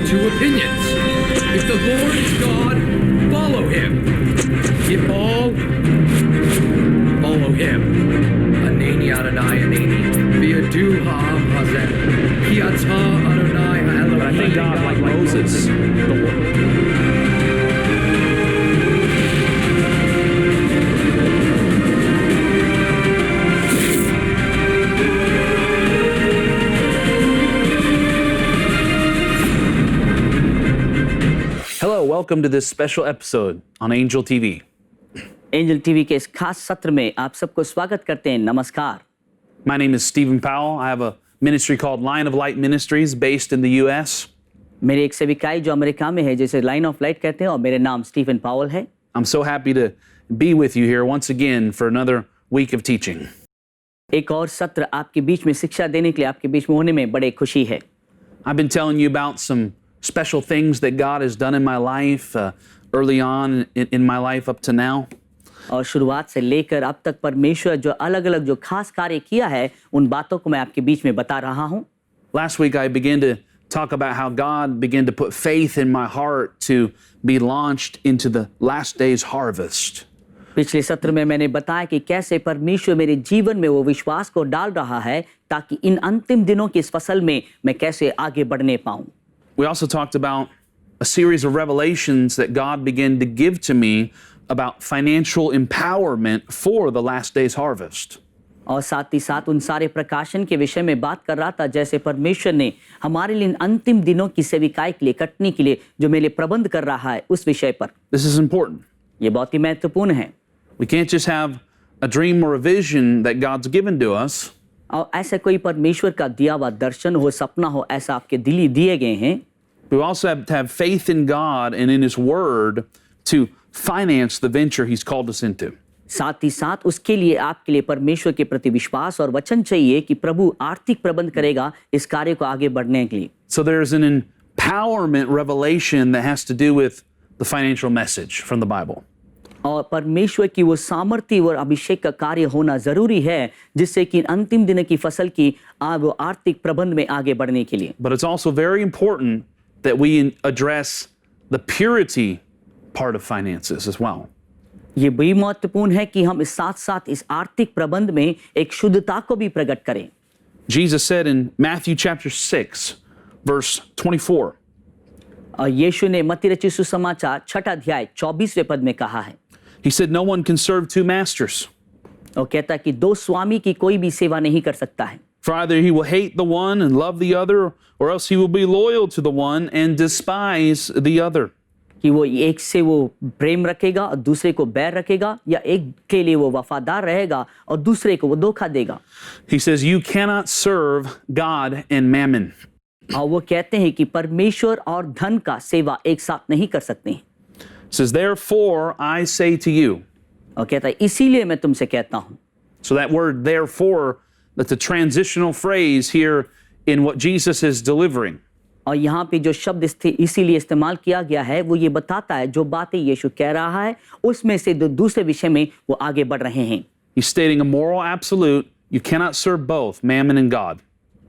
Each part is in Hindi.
two opinions. If the Lord is God, follow him. If Baal, follow him. Anani Adonai Anani, V'yadu ha'am hazeh, Ki ata Adonai ha'elohim. But I thank God, like Moses, the Lord. Hello, welcome to this special episode on Angel TV. Angel TV के इस खास सत्र में आप सबको स्वागत करते हैं। नमस्कार। My name is Stephen Powell. I have a ministry called Line of Light Ministries based in the U.S. मेरी एक सेविकाई जो अमेरिका में है, जैसे लाइन ऑफ लाइट कहते हैं, और मेरे नाम स्टीफन पावल है। I'm so happy to be with you here once again for another week of teaching. एक और सत्र आपके बीच में शिक्षा देने के लिए आपके बीच में होने में बड़े खुशी है। I've been telling you about some special things that God has done in my life early on in my life up to now. और शुरुआत से लेकर अब तक परमेश्वर जो अलग-अलग जो खास कार्य किया है, उन बातों को मैं आपके बीच में बता रहा हूँ। Last week I began to talk about how God began to put faith in my heart to be launched into the last day's harvest. पिछले सत्र में मैंने बताया कि कैसे परमेश्वर मेरे जीवन में वो विश्वास को डाल रहा है ताकि इन अंतिम दिनों की इस फसल में मैं कैसे आगे बढ़ने पाऊं। We also talked about a series of revelations that God began to give to me about financial empowerment for the last day's harvest. और साथ ही साथ उन सारे प्रकाशन के विषय में बात कर रहा था, जैसे परमेश्वर ने हमारे लिए इन अंतिम दिनों की सेविकाई के लिए, कटनी के लिए जो मेरे लिए प्रबंध कर रहा है, उस विषय पर। This is important. ये बहुत ही महत्वपूर्ण है। We can't just have a dream or a vision that God's given to us. और ऐसा कोई परमेश्वर का दिया हुआ दर्शन हो, सपना हो, ऐसा आपके दिल ही दिए गए हैं। We also have to have faith in God and in His Word to finance the venture He's called us into. साथ ही साथ उसके लिए आपके लिए परमेश्वर के प्रति विश्वास और वचन चाहिए कि प्रभु आर्थिक प्रबंध करेगा इस कार्य को आगे बढ़ने के लिए। So there's an empowerment revelation that has to do with the financial message from the Bible. और परमेश्वर की वो सामर्थ्य और अभिषेक का कार्य होना जरूरी है, जिससे कि अंतिम दिन की फसल की वो आर्थिक प्रबंध में आगे बढ़ने के लिए। But it's also very important that we address the purity part of finances as well. ये भी महत्वपूर्ण है कि हम इस साथ-साथ इस आर्थिक प्रबंध में एक शुद्धता को भी प्रकट करें। Jesus said in Matthew chapter 6 verse 24. और यीशु ने मत्ती रचित सुसमाचार 6 अध्याय 24वें पद में कहा है। He said no one can serve two masters. वो कहता है कि दो स्वामी की कोई भी सेवा नहीं कर सकता है। For either he will hate the one and love the other, or else he will be loyal to the one and despise the other. कि वो एक से वो प्रेम रखेगा और दूसरे को बैर रखेगा, या एक के लिए वो वफादार रहेगा और दूसरे को वो धोखा देगा। He says you cannot serve God and mammon. और वो कहते हैं कि परमेश्वर और धन का सेवा एक साथ नहीं कर सकते हैं। He says therefore I say to you. और कहता है इसीलिए मैं तुमसे कहता हूँ। So that word therefore, that's a transitional phrase here in what Jesus is delivering. और यहाँ पे जो शब्द इसीलिए इस्तेमाल किया गया है, वो ये बताता है जो बातें यीशु कह रहा है उसमें से दूसरे विषय में वो आगे बढ़ रहे हैं। He's stating a moral absolute. You cannot serve both mammon and God.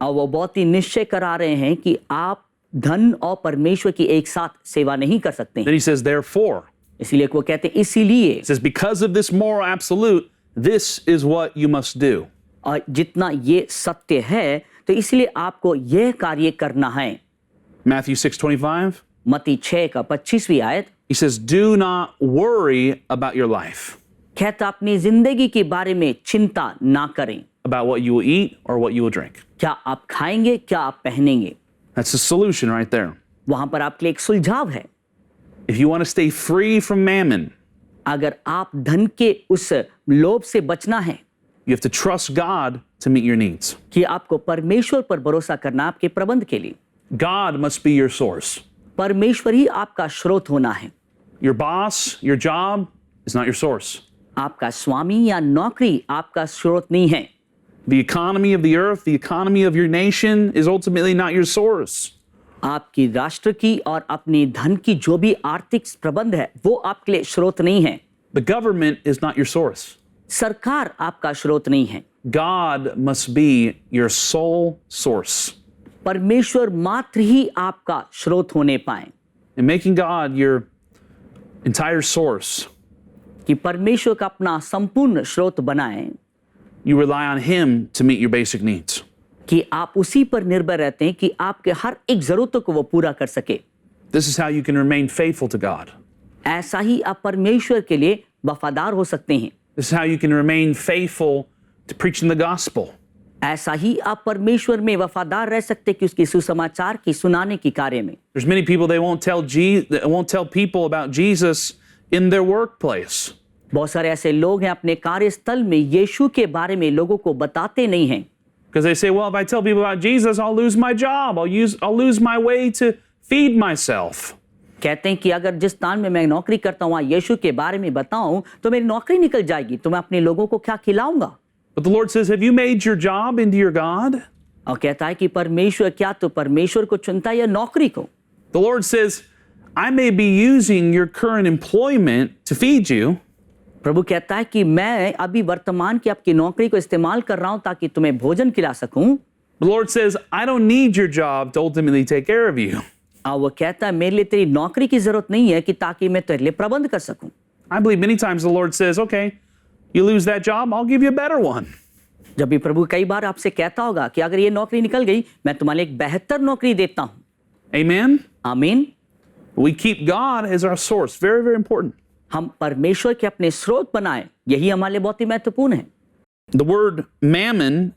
और वो बहुत ही निश्चय करा रहे हैं कि आप धन और परमेश्वर की एक साथ सेवा नहीं कर सकते Then he says therefore. इसलिए वो कहते हैं इसीलिए। He says because of this moral absolute, this is what you must do. और जितना ये सत्य है तो इसलिए आपको यह कार्य करना है। Matthew 6:25. मत्ती 6 का 25वीं आयत। He says do not worry about your life. कहता अपनी जिंदगी के बारे में चिंता ना करें। About what you will eat or what you will drink. क्या आप खाएंगे, क्या आप पहनेंगे। That's the solution right there. वहां पर आपके लिए एक सुलझाव है। If you want to stay free from mammon, अगर आप धन के उस लोभ से बचना है, you have to trust God to meet your needs. कि आपको परमेश्वर पर भरोसा करना आपके प्रबंध के लिए। God must be your source. परमेश्वर ही आपका स्रोत होना है। Your boss, your job is not your source. आपका स्वामी या नौकरी आपका स्रोत नहीं है। The economy of the earth, the economy of your nation is ultimately not your source. आपकी राष्ट्र की और अपनी धन की जो भी आर्थिक प्रबंध है वो आपके लिए स्रोत नहीं है। The government is not your source. सरकार आपका स्रोत नहीं है। God must be your sole source. परमेश्वर मात्र ही आपका स्रोत होने पाए, and making God your entire source. कि परमेश्वर का अपना संपूर्ण स्रोत बनाएं, You rely on Him to meet your basic needs. कि आप उसी पर निर्भर रहते हैं कि आपके हर एक जरूरतों को वो पूरा कर सके। This is how you can remain faithful to God. ऐसा ही आप परमेश्वर के लिए वफादार हो सकते हैं। This is how you can remain faithful to preaching the gospel. ऐसा ही आप परमेश्वर में वफादार रह सकते हैं कि उसकी सुसमाचार की सुनाने की कार्य में। There's many people they won't tell people about Jesus in their workplace. बहुत सारे ऐसे लोग हैं अपने कार्यस्थल में यीशु के बारे में लोगों को बताते नहीं हैं, Because they say, well, if I tell people about Jesus, I'll lose my job. I'll lose my way to feed myself. कहते हैं कि अगर जिस स्थान में मैं नौकरी करता हूँ वहाँ यीशु के बारे में बताऊं तो मेरी नौकरी निकल जाएगी, तो मैं अपने लोगों को क्या खिलाऊंगा। But the Lord says, have you made your job into your God? और कहता है कि परमेश्वर क्या तो परमेश्वर को चुनता है या नौकरी को। The Lord says, I may be using your current employment to feed you, प्रभु कहता है कि मैं अभी वर्तमान की आपकी नौकरी को इस्तेमाल कर रहा हूं ताकि तुम्हें भोजन खिला सकूं। The Lord says, I don't need your job to ultimately take care of you. और वो कहता है मेरे लिए तेरी नौकरी की जरूरत नहीं है कि ताकि मैं तेरे लिए प्रबंध कर सकूं। I believe many times the Lord says, okay, you lose that job, I'll give you a better one. जब भी प्रभु कई बार आपसे कहता होगा कि अगर ये नौकरी निकल गई मैं तुम्हारे लिए एक बेहतर नौकरी देता हूं। Amen? आमीन। We keep God as our source. Very, very important. हम परमेश्वर के अपने स्रोत बनाएं, यही हमारे लिए बहुत ही महत्वपूर्ण है। The word mammon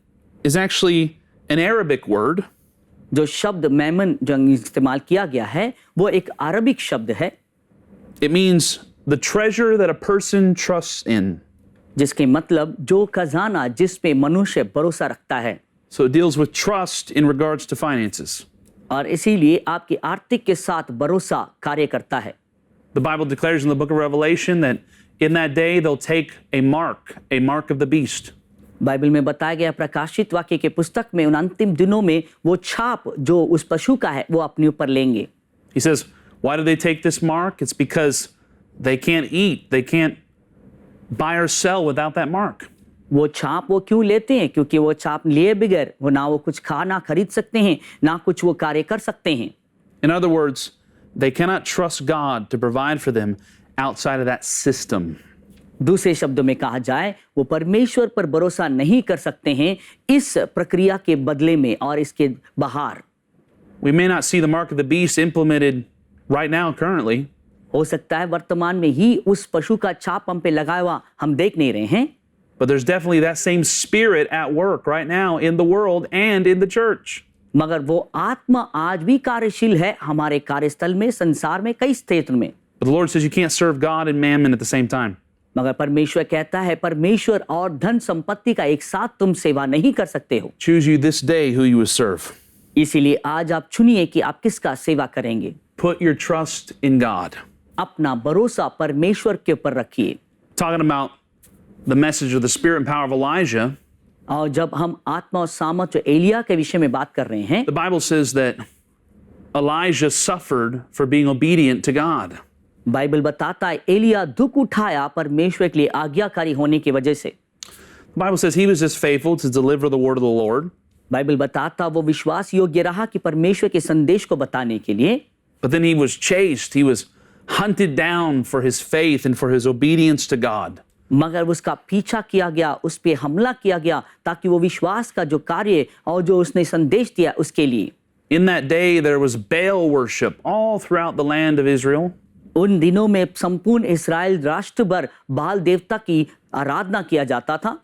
is actually an Arabic word. जो शब्द मैमन जो इस्तेमाल किया गया है वो एक अरबिक शब्द है, It means the treasure that a person trusts in. जिसके मतलब जो खजाना जिस पे मनुष्य भरोसा रखता है। So it deals with trust in regards to finances. और इसीलिए आपकी आर्थिक के साथ भरोसा कार्य करता है। The Bible declares in the book of Revelation that in that day they'll take a mark of the beast. Bible में बताया गया प्रकाशित वाक्य के पुस्तक में उन अंतिम दिनों में वो छाप जो उस पशु का है वो अपने ऊपर लेंगे। He says, why do they take this mark? It's because they can't eat, they can't buy or sell without that mark. वो छाप वो क्यों लेते हैं? क्योंकि वो छाप लिए बगैर वो ना वो कुछ ना खरीद सकते हैं ना कुछ वो कार्य कर सकते हैं। In other words, they cannot trust God to provide for them outside of that system. दूसरे शब्दों में कहा जाए वो परमेश्वर पर भरोसा नहीं कर सकते हैं इस प्रक्रिया के बदले में और इसके बाहर। We may not see the mark of the beast implemented right now currently, हो सकता है वर्तमान में ही उस पशु का छाप हम पे लगाया हुआ हम देख नहीं रहे हैं, but there's definitely that same spirit at work right now in the world and in the church. मगर वो आत्मा आज भी कार्यशील है हमारे कार्यस्थल में, संसार में, कई क्षेत्र में। But the Lord says you can't serve God and mammon at the same time. मगर परमेश्वर कहता है परमेश्वर और धन संपत्ति का एक साथ तुम सेवा नहीं कर सकते हो। Choose you this day who you will serve. इसीलिए आज आप चुनिए कि आप किसका सेवा करेंगे। Put your trust in God. अपना भरोसा परमेश्वर के ऊपर रखिए। Talking about the message of the spirit and power of Elijah, और जब हम आत्मा और सामर्थ एलिया के विषय में बात कर रहे हैं, the Bible says that Elijah suffered for being obedient to God. Bible बताता है एलिया दुख उठाया परमेश्वर के लिए आज्ञाकारी होने की वजह से। The Bible says he was just faithful to deliver the word of the Lord. Bible बताता वो विश्वास योग्य रहा कि परमेश्वर के संदेश को बताने के लिए, But then he was chased. He was hunted down for his faith and for his obedience to God. मगर उसका पीछा किया गया, उस पे हमला किया गया ताकि वो विश्वास का जो कार्य और जो उसने संदेश दिया उसके लिए। In that day, there was Baal worship all throughout the land of Israel. उन दिनों में संपूर्ण इस्राएल राष्ट्र भर बाल देवता की आराधना किया जाता था।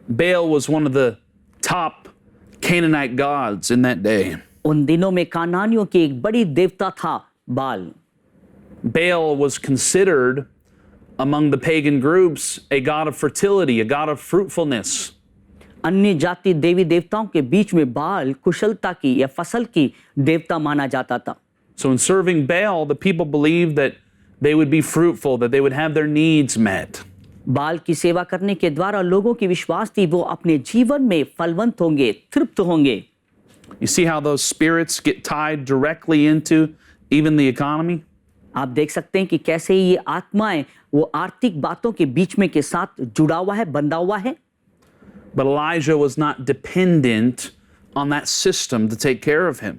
Baal was one of the top Canaanite gods in that day. उन दिनों में कानानियों की एक बड़ी देवता था बाल। Baal was considered among the pagan groups a god of fertility, a god of fruitfulness. अन्य जाति देवी देवताओं के बीच में बाल कुशलता की या फसल की देवता माना जाता था। So in serving Baal, the people believed that they would be fruitful, that they would have their needs met. बाल की सेवा करने के द्वारा लोगों की विश्वास थी वो अपने जीवन में फलवंत होंगे, तृप्त होंगे। You see how those spirits get tied directly into even the economy? आप देख सकते हैं कि कैसे ये आत्माएं वो आर्थिक बातों के बीच में के साथ जुड़ा हुआ है, बंधा हुआ है। But Elijah was not dependent on that system to take care of him.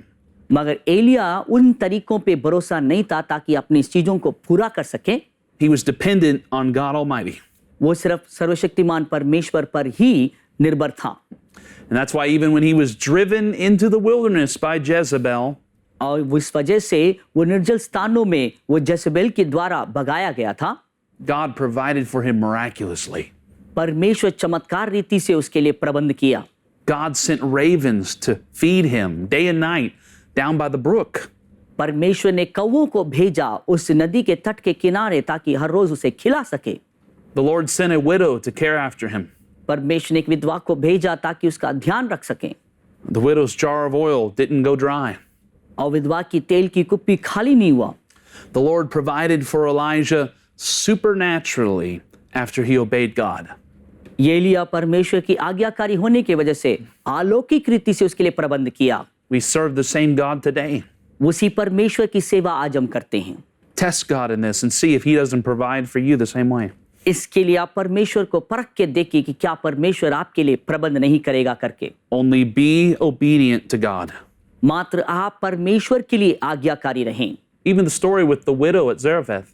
मगर एलिया उन तरीकों पे भरोसा नहीं था ताकि अपनी चीजों को पूरा कर सके। He was dependent on God Almighty. वो सिर्फ सर्वशक्तिमान परमेश्वर पर ही निर्भर था। And that's why even when he was driven into the wilderness by Jezebel, और इस वजह से वो निर्जल स्थानों में वो जezebel के द्वारा भगाया गया था। God provided for him miraculously. परमेश्वर चमत्कार रीति से उसके लिए प्रबंध किया। God sent ravens to feed him day and night down by the brook. परमेश्वर ने कौवों को भेजा उस नदी के तट के किनारे ताकि हर रोज उसे खिला सके। The Lord sent a widow to care after him. परमेश्वर ने एक विधवा को भेजा ताकि उसका ध्यान रख सके। The widow's jar of oil didn't go dry. और विधवा की तेल की कुप्पी खाली नहीं हुआ। The Lord provided for Elijah supernaturally after he obeyed God. ये एलिया परमेश्वर की आज्ञाकारी होने की वजह से अलौकिक रीति से उसके लिए प्रबंध किया। We serve the same God today. उसी परमेश्वर की सेवा आज हम करते हैं। Test God in this and see if he doesn't provide for you the same way. इसके लिए आप परमेश्वर को परख के देखिए कि क्या परमेश्वर आपके लिए प्रबंध नहीं करेगा करके। Only be obedient to God. मात्र आप परमेश्वर के लिए आज्ञाकारी रहें। Even the story with the widow at Zarephath.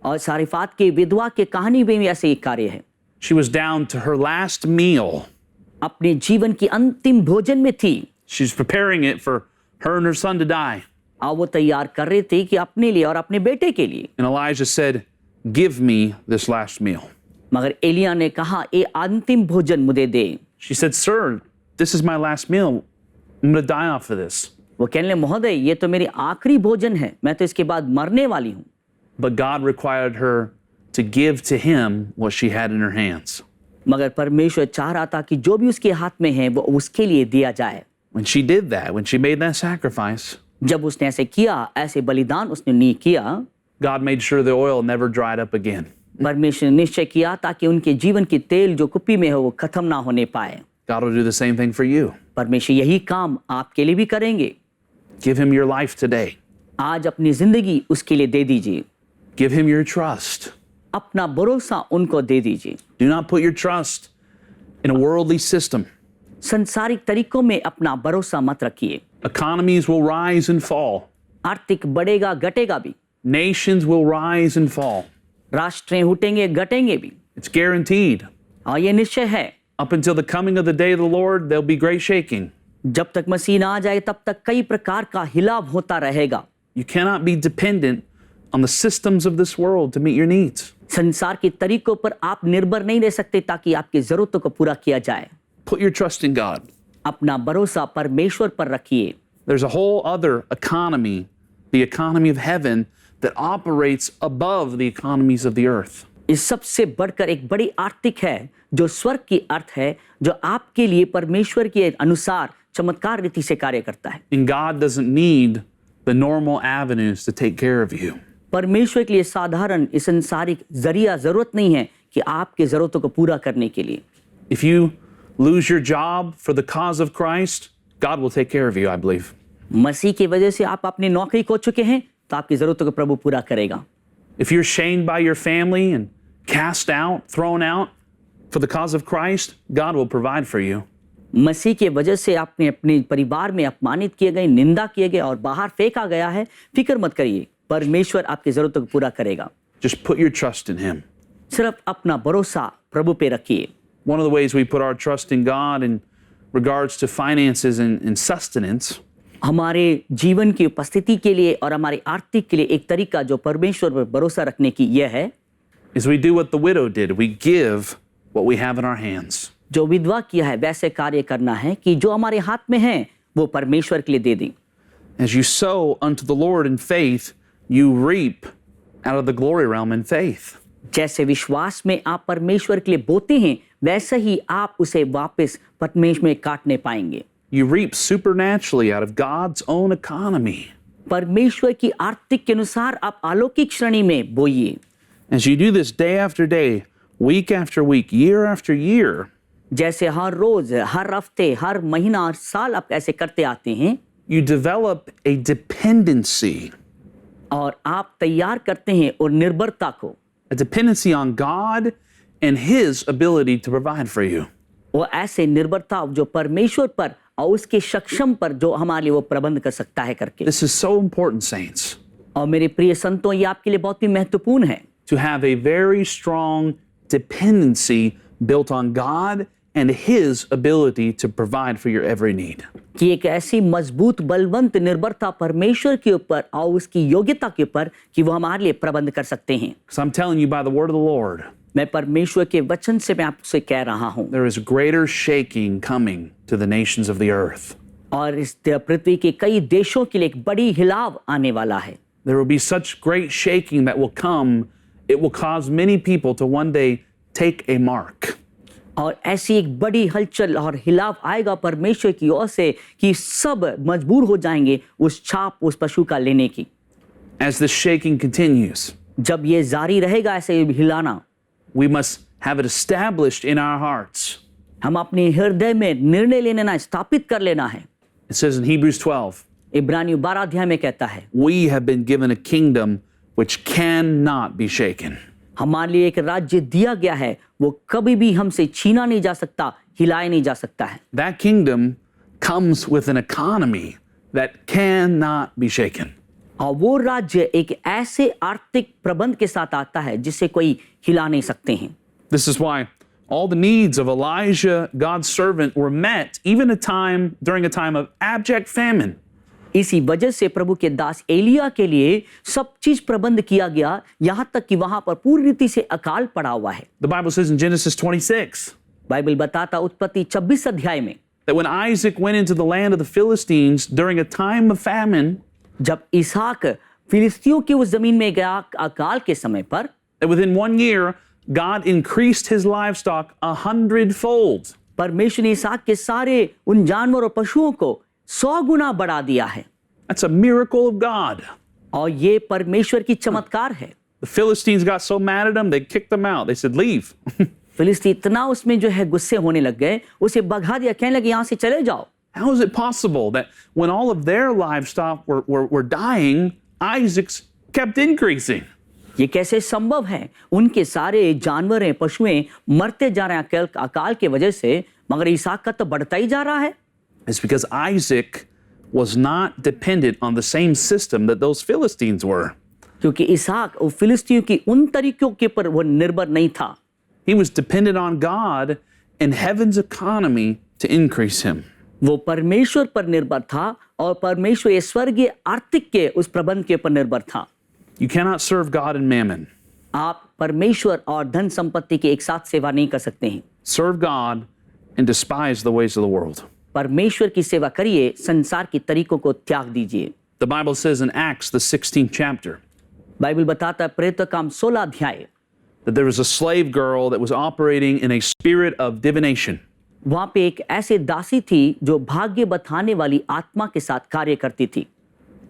और सारिफात के विधवा के कहानी में भी ऐसे एक कार्य है। She was down to her last meal. अपने जीवन की अंतिम भोजन में थी। She's preparing it for her and her son to die. और वो तैयार कर रहे थे कि अपने लिए और अपने बेटे के लिए। And Elijah said, "Give me this last meal." मगर एलिया ने कहा ये अंतिम भोजन मुझे दे। She said, "Sir, this is my last meal. I'm going to die off of this." वो कहने लगे, महोदय ये तो मेरी आखिरी भोजन है, मैं तो इसके बाद मरने वाली हूँ। But God required her to give to him what she had in her hands. मगर परमेश्वर चाह रहा था कि जो भी उसके हाथ में है वो उसके लिए दिया जाए। When she did that, when she made that sacrifice, जब उसने ऐसे किया, ऐसे बलिदान उसने नहीं किया, God made sure the oil never dried up again. परमेश्वर ने निश्चय किया ताकि उनके जीवन की तेल जो कुप्पी में है वो खत्म ना होने पाए। God will do the same thing for you. परमेश्वर यही काम आपके लिए भी करेंगे। Give him your life today. आज अपनी जिंदगी उसके लिए दे दीजिए। Give him your trust. अपना भरोसा उनको दे दीजिए। Do not put your trust in a worldly system. संसारिक तरीकों में अपना भरोसा मत रखिए। Economies will rise and fall. आर्थिक बढ़ेगा घटेगा भी। Nations will rise and fall. राष्ट्रें उठेंगे घटेंगे भी। It's guaranteed. और ये निश्चय है। Up until the coming of the day of the Lord, there'll be great shaking. जब तक मसीह ना आ जाए तब तक कई प्रकार का हिलाव होता रहेगा। You cannot be dependent on the systems of this world to meet your needs. संसार के तरीकों पर आप निर्भर नहीं रह सकते ताकि आपकी जरूरतों को पूरा किया जाए। Put your trust in God. अपना भरोसा परमेश्वर पर रखिए। There's a whole other economy, the economy of heaven, that operates above the economies of the earth. इस सबसे बढ़कर एक बड़ी आर्थिक है जो स्वर्ग की अर्थ है, जो आपके लिए परमेश्वर के अनुसार चमत्कार रीति से कार्य करता है। And God doesn't need the normal avenues to take care of you. परमेश्वर के लिए साधारण इस संसारिक जरिया जरूरत नहीं है कि आपके जरूरतों को पूरा करने के लिए। If you lose your job for the cause of Christ, God will take care of you, I believe. मसीह की वजह से आप अपनी नौकरी खो चुके हैं तो आपकी जरूरतों को प्रभु पूरा करेगा। If you're shamed by your family and cast out, thrown out for the cause of Christ, God will provide for you. मसीह की वजह से आपने अपने परिवार में अपमानित किए गए, निंदा किए गए और बाहर फेंका गया है, फिक्र मत करिए, परमेश्वर आपकी जरूरतों को पूरा करेगा। Just put your trust in Him. सिर्फ अपना भरोसा प्रभु पे रखिए। One of the ways we put our trust in God in regards to finances and sustenance हमारे जीवन की उपस्थिति के लिए और हमारे आर्थिक के लिए एक तरीका जो परमेश्वर पर भरोसा रखने की यह है is we do what the widow did. We give what we have in our hands. जो विधवा किया है वैसे कार्य करना है कि जो हमारे हाथ में है वो परमेश्वर के लिए दे दें। As you sow unto the Lord in faith, you reap out of the glory realm in faith. जैसे विश्वास में आप परमेश्वर के लिए बोते हैं वैसे ही आप उसे वापस परमेश्वर में काटने पाएंगे। You reap supernaturally out of God's own economy. परमेश्वर की आर्थिक के अनुसार आप अलौकिक श्रेणी में बोइए। As you do this day after day, week after week, year after year, जैसे हर रोज, हर हफ्ते, हर महीना, हर साल आप ऐसे करते आते हैं, you develop a dependency. और आप तैयार करते हैं और निर्भरता को, A dependency on God and His ability to provide for you. वो ऐसे निर्भरता जो परमेश्वर पर और उसके सक्षम पर जो हमारे लिए वो प्रबंध कर सकता है करके। This is so important, saints, और मेरे प्रिय संतों, ये आपके लिए बहुत ही महत्वपूर्ण है to have a very strong dependency built on God and His ability to provide for your every need. कि एक ऐसी मजबूत बलवंत निर्भरता परमेश्वर के ऊपर और उसकी योग्यता के ऊपर कि वो हमारे लिए प्रबंध कर सकते हैं। So I'm telling you by the word of the Lord, मैं परमेश्वर के वचन से मैं आपसे कह रहा हूँ, there is greater shaking coming to the nations of the earth. और इस पृथ्वी के कई देशों के लिए एक बड़ी हिलाव आने वाला है। There will be such great shaking that will come, it will cause many people to one day take a mark. और ऐसी एक बड़ी हलचल और हिलाव आएगा परमेश्वर की ओर से कि सब मजबूर हो जाएंगे उस छाप उस पशु का लेने की। As this shaking continues, जब ये जारी रहेगा ऐसे हिलाना, we must have it established in our hearts. हम अपने हृदय में निर्णय लेना स्थापित कर लेना है। It says in Hebrews 12, इब्रानियों 12 अध्याय में कहता है, we have been given a kingdom which cannot be shaken. हमारे लिए एक राज्य दिया गया है, वो कभी भी हमसे छीना नहीं जा सकता, हिलाया नहीं जा सकता है। That kingdom comes with an economy that cannot be shaken. और वो राज्य एक ऐसे आर्थिक प्रबंध के साथ आता है जिसे कोई हिला नहीं सकते हैं। This is why all the needs of Elijah, God's servant, were met even during a time of abject famine. इसी वजह से प्रभु के दास एलिया के लिए सब चीज प्रबंध किया गया, यहां तक कि वहां पर पूरी रीति से अकाल पड़ा हुआ है। The Bible says in Genesis 26 Bible बताता उत्पत्ति 26 अध्याय में, that when Isaac went into the land of the Philistines during a time of famine, जब इसहाक फिलिस्तियों की उस जमीन में गया अकाल के समय पर, that within 1 year God increased his livestock 100-fold. परमेश्वर ने इसहाक के सारे उन जानवर और पशुओं को 100 गुना बढ़ा दिया है। That's a miracle of God. और ये परमेश्वर की चमत्कार है। The Philistines got so mad at him, they kicked him out. They said, leave. फिलिस्ती इतना उसमें जो है गुस्से होने लग गए, उसे भगा दिया, कहने लगे यहां से चले जाओ। How is it possible that when all of their livestock were dying, Isaac's kept increasing? ये कैसे संभव है? उनके सारे जानवर पशुएं मरते जा रहे हैं अकाल के वजह से, मगर इसहाक का तो बढ़ता ही जा रहा है। It's because Isaac was not dependent on the same system that those Philistines were. क्योंकि इसहाक फिलिस्तियों की उन तरीकों के पर वो निर्भर नहीं था। He was dependent on God and heaven's economy to increase him. वो परमेश्वर पर निर्भर था और परमेश्वर ये स्वर्गीय आर्थिक के उस प्रबंध के ऊपर निर्भर था। You cannot serve God and mammon. आप परमेश्वर और धन संपत्ति की एक साथ सेवा नहीं कर सकते हैं। Serve God and despise the ways of the world. परमेश्वर की सेवा करिए, संसार की तरीकों को त्याग दीजिए। The Bible says in Acts, the 16th chapter, Bible बताता है प्रेरितों का काम 16 अध्याय, that there was a slave girl that was operating in a spirit of divination. वहां पे एक ऐसे दासी थी जो भाग्य बताने वाली आत्मा के साथ कार्य करती थी।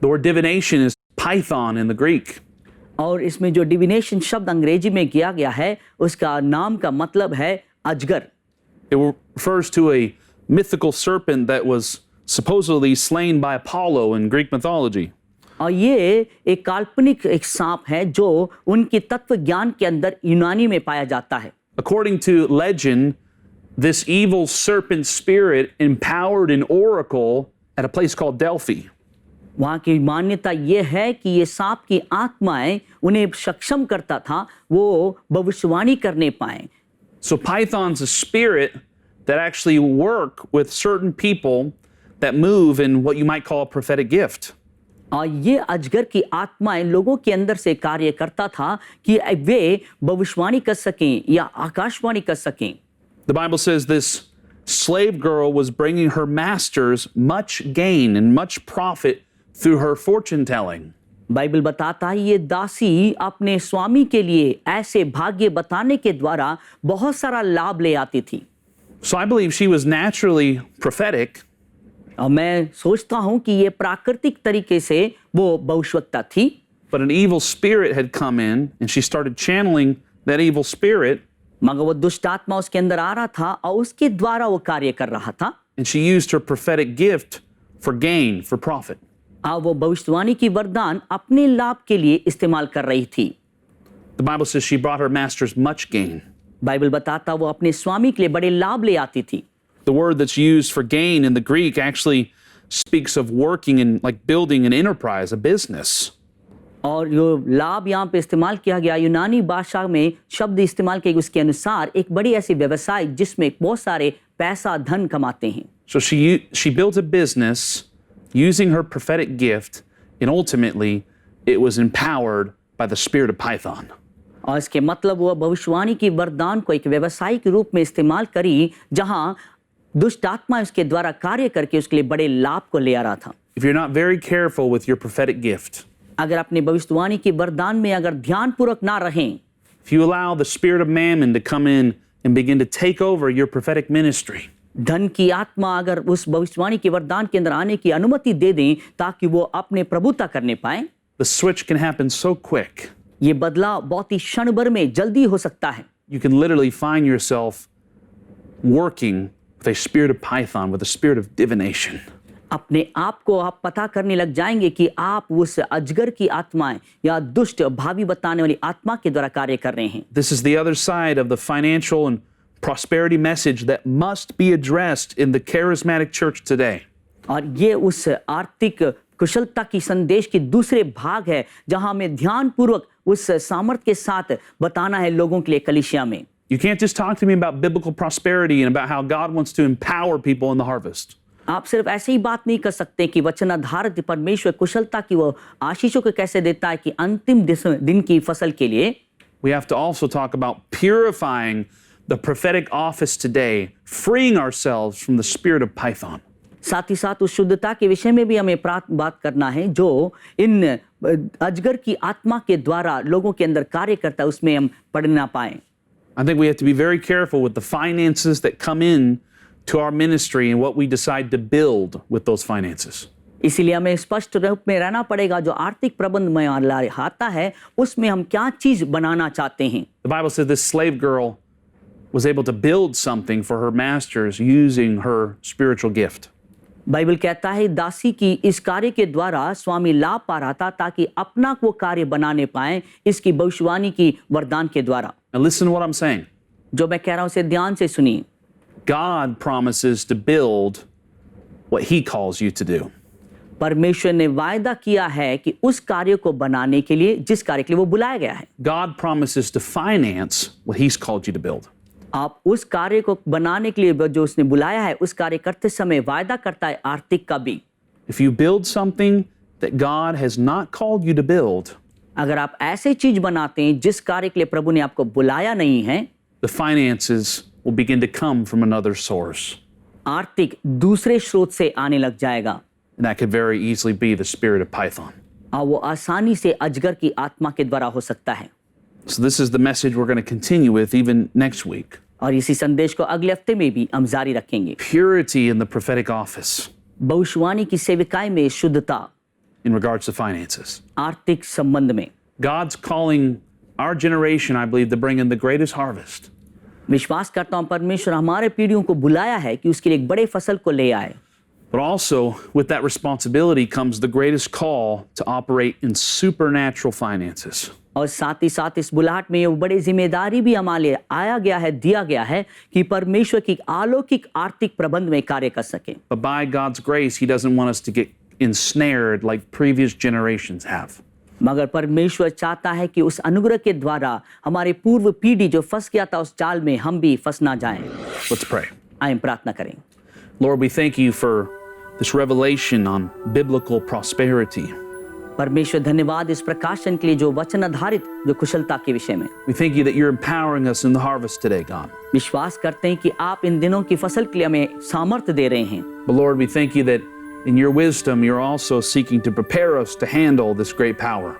The word divination is python in the Greek. और इसमें जो डिविनेशन शब्द अंग्रेजी में किया गया है, उसका नाम का मतलब है अजगर। It refers to a mythical serpent that was supposedly slain by Apollo in Greek mythology. और ये एक काल्पनिक एक सांप है जो उनकी तत्व ज्ञान के अंदर यूनानी में पाया जाता है। According to legend, this evil serpent spirit empowered an oracle at a place called Delphi. वहाँ की मान्यता ये है कि ये सांप की आत्माएं उन्हें सक्षम करता था वो भविष्यवाणी करने पाए। So python's a spirit that actually work with certain people that move in what you might call a prophetic gift. और ये अजगर की आत्माएं लोगों के अंदर से कार्य करता था कि वे भविष्यवाणी कर सकें या आकाशवाणी कर सकें। The Bible says this slave girl was bringing her masters much gain and much profit through her fortune telling. Bible बताता है ये दासी अपने स्वामी के लिए ऐसे भाग्य बताने के द्वारा बहुत सारा लाभ ले आती थी। So I believe she was naturally prophetic. और मैं सोचता हूं कि ये प्राकृतिक तरीके से वो भविष्यवक्ता थी। But an evil spirit had come in and she started channeling that evil spirit. मगर वो दुष्ट आत्मा उसके अंदर आ रहा था और उसके द्वारा वो कार्य कर रहा था। And she used her prophetic gift for gain, for profit. वो भविष्यवाणी की वरदान अपने लाभ के लिए इस्तेमाल कर रही थी। The Bible says she brought her masters much gain. Bible बताता वो अपने स्वामी के लिए बड़े लाभ ले आती थी। The word that's used for gain in the Greek actually speaks of working in, like building an enterprise, a business. और जो लाभ यहाँ पे इस्तेमाल किया गया यूनानी भाषा में शब्द इस्तेमाल किए गए उसके अनुसार एक बड़ी ऐसी व्यवसाय जिसमें बहुत सारे पैसा धन कमाते हैं. So she built a business using her prophetic gift, and ultimately it was empowered by the spirit of Python. और इसके मतलब वह भविष्यवाणी की वरदान को एक व्यवसाय के रूप में इस्तेमाल करी जहां दुष्ट आत्मा उसके द्वारा कार्य करके उसके लिए बड़े लाभ को ले आ रहा था. If you're not very careful with your prophetic gift, अगर अपने भविष्यवाणी की वरदान में अगर ध्यानपूर्वक ना रहें, if you allow the spirit of mammon to come in and begin to take over your prophetic ministry, धन की आत्मा अगर उस भविष्यवाणी के वरदान के अंदर आने की अनुमति दे दें ताकि वो अपने प्रभुता करने पाए, the switch can happen so quick. ये बदलाव बहुत ही क्षण भर में जल्दी हो सकता है. You can literally find yourself working with a spirit of Python, with a spirit of divination. अपने आप को आप पता करने लग जाएंगे कि आप उस अजगर की आत्माएं या दुष्ट भावी बताने वाली आत्मा के द्वारा कार्य कर रहे हैं. This is the other side of the financial and prosperity message that must be addressed in the charismatic church today. और ये उस आर्थिक कुशलता की संदेश की दूसरे भाग है जहां हमें ध्यानपूर्वक उस सामर्थ के साथ बताना है लोगों के लिए कलीसिया में. You can't just talk to me about biblical prosperity and about how God wants to empower people in the harvest. आप सिर्फ ऐसे ही बात नहीं कर सकते कि वचन आधारित परमेश्वर कुशलता की वो आशीषों को कैसे देता है कि अंतिम दिन की फसल के लिए. We have to also talk about purifying the prophetic office today, freeing ourselves from the spirit of Python. साथ ही साथ उस शुद्धता के विषय में भी हमें बात करना है जो इन अजगर की आत्मा के द्वारा लोगों के अंदर कार्य करता है, उसमें हम पढ़ ना पाए. I think we have to be very careful with the finances that come in to our ministry and what we decide to build with those finances. इसीलिए हमें स्पष्ट रूप में रहना पड़ेगा जो आर्थिक प्रबंध में आता है उसमें हम क्या चीज बनाना चाहते हैं. The Bible says this slave girl was able to build something for her masters using her spiritual gift. Bible कहता है दासी की इस कार्य के द्वारा स्वामी लाभ पा रहा था ताकि अपना वो कार्य बनाने पाए इसकी भविष्यवाणी की वरदान के द्वारा. Now listen to what I'm saying. जो मैं कह रहा हूं उसे ध्यान से सुनिए. God promises to build what he calls you to do. परमेश्वर ने वायदा किया है कि उस कार्य को बनाने के लिए जिस कार्य के लिए वो बुलाया गया है. God promises to finance what he's called you to build. आप उस कार्य को बनाने के लिए जो उसने बुलाया है उस कार्य करते समय वायदा करता है आर्थिक का भी. If you build something that God has not called you to build, अगर आप ऐसे चीज बनाते हैं जिस कार्य के लिए प्रभु ने आपको बुलाया नहीं है, the finances will begin to come from another source. आर्थिक दूसरे स्रोत से आने लग जाएगा. And that could very easily be the spirit of Python. और वो आसानी से अजगर की आत्मा के द्वारा हो सकता है. So this is the message we're going to continue with even next week. और इसी संदेश को अगले हफ्ते में भी हम जारी रखेंगे. Purity in the prophetic office भविष्यवाणी की सेविकाई में शुद्धता in regards to finances. आर्थिक संबंध में. God's calling our generation, I believe, to bring in the greatest harvest. विश्वास करता हूं परमेश्वर हमारे पीढ़ियों को बुलाया है कि उसके लिए एक बड़े फसल को ले आए. But also, with that responsibility comes the greatest call to operate in supernatural finances. और साथ ही साथ इस बुलाहट में ये बड़ी जिम्मेदारी भी हमारे लिए आया गया है, दिया गया है कि परमेश्वर की अलौकिक आर्थिक प्रबंध में कार्य कर सके. But by God's grace, He doesn't want us to get ensnared like previous generations have. मगर परमेश्वर चाहता है कि उस अनुग्रह के द्वारा हमारे पूर्व पीढ़ी जो फंस गया था उस जाल में हम भी फंस ना जाएं. Let's pray. आइए प्रार्थना करें. Lord, we thank you for this revelation on biblical prosperity. परमेश्वर धन्यवाद इस प्रकाशन के लिए जो वचन आधारित जो कुशलता के विषय में. We thank you that you're empowering us in the harvest today, God. विश्वास करते हैं कि आप इन दिनों की फसल के लिए हमें सामर्थ्य दे रहे हैं. But Lord, we thank you that in your wisdom, you're also seeking to prepare us to handle this great power.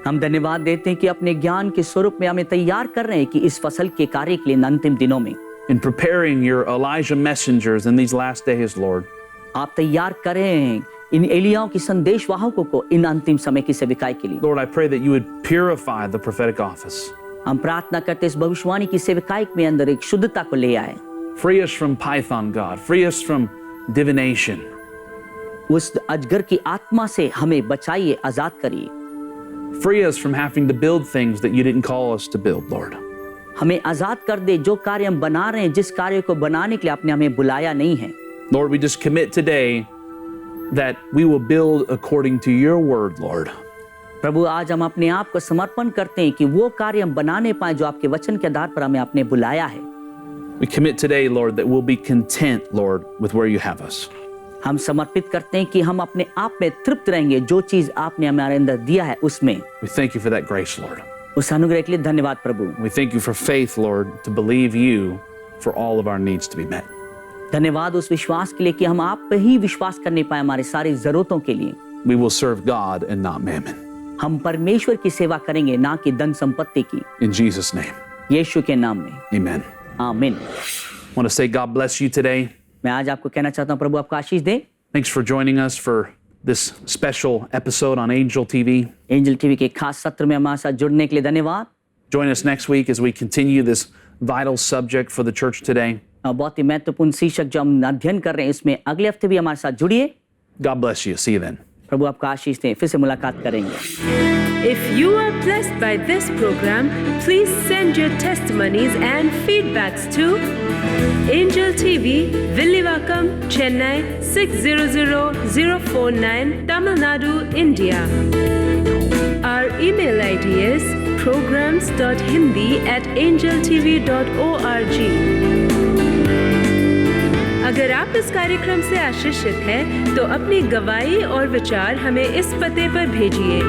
हम धन्यवाद देते हैं कि अपने ज्ञान के स्वरूप में हमें तैयार कर रहे हैं कि इस फसल के कार्य के लिए अंतिम दिनों में. In preparing your Elijah messengers in these last days, Lord. आप तैयार कर रहे हैं इन एलियाओं की संदेशवाहकों को इन अंतिम समय की सेविकाई के लिए. Lord, I pray that you would purify the prophetic office. हम प्रार्थना करते इस भविष्यवाणी की सेविकाई में अंदर एक शुद्धता को ले आए. Free us from Python, God. Free us from divination. उस अजगर की आत्मा से हमें बचाइए, आजाद करिए. Free us from having to build things that you didn't call us to build, Lord. हमें आजाद कर दे। जो कार्य हम बना रहे हैं, जिस कार्य को बनाने के लिए आपने हमें बुलाया नहीं है, Lord, we just commit today that we will build according to your word, Lord. प्रभु आज हम अपने आप को समर्पण करते हैं कि वो कार्य हम बनाने पाए जो आपके वचन के आधार पर हमें आपने बुलाया है। We commit today, Lord, that we'll be content, Lord, with where you have us. हम समर्पित करते हैं कि हम अपने आप में तृप्त रहेंगे, जो चीज आपने हमारे अंदर दिया है उसमें। We thank you for that grace, Lord. उस अनुग्रह के लिए धन्यवाद प्रभु। We thank you for faith, Lord, to believe you for all of our needs to be met. धन्यवाद उस विश्वास के लिए कि हम आप पे ही विश्वास करने पाए हमारी सारी जरूरतों के लिए। We will serve God and not mammon. हम परमेश्वर की सेवा करेंगे, ना कि धन संपत्ति की। In Jesus' name, यीशु के नाम में amen. आमीन। I want to say God bless you today. मैं आज आपको कहना चाहता हूँ प्रभु आपको आशीष दे। Thanks for joining us for this special episode on Angel TV. Angel TV के खास सत्र में हमारे साथ जुड़ने के लिए धन्यवाद। Join us next week as we continue this vital subject for the church today. बहुत ही महत्वपूर्ण शीर्षक जो हम अध्ययन कर रहे हैं, इसमें अगले हफ्ते भी हमारे साथ जुड़िए। God bless you. See you then. प्रभु आपका आशीष दें। फिर से मुलाकात करेंगे। If you are blessed by this program, please send your testimonies and feedbacks to Angel TV, Villivakkam, Chennai 600049, Tamil Nadu, India. Our email ID is programs.hindi@angeltv.org. अगर आप इस कार्यक्रम से आशीषित हैं, तो अपनी गवाही और विचार हमें इस पते पर भेजिए।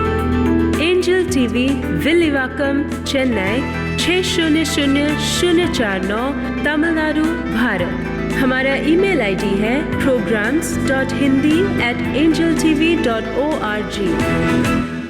Angel TV, Villivakkam, Chennai 600049, Tamil Nadu, Bharat. हमारा ईमेल आईडी है programs.hindi@angeltv.org।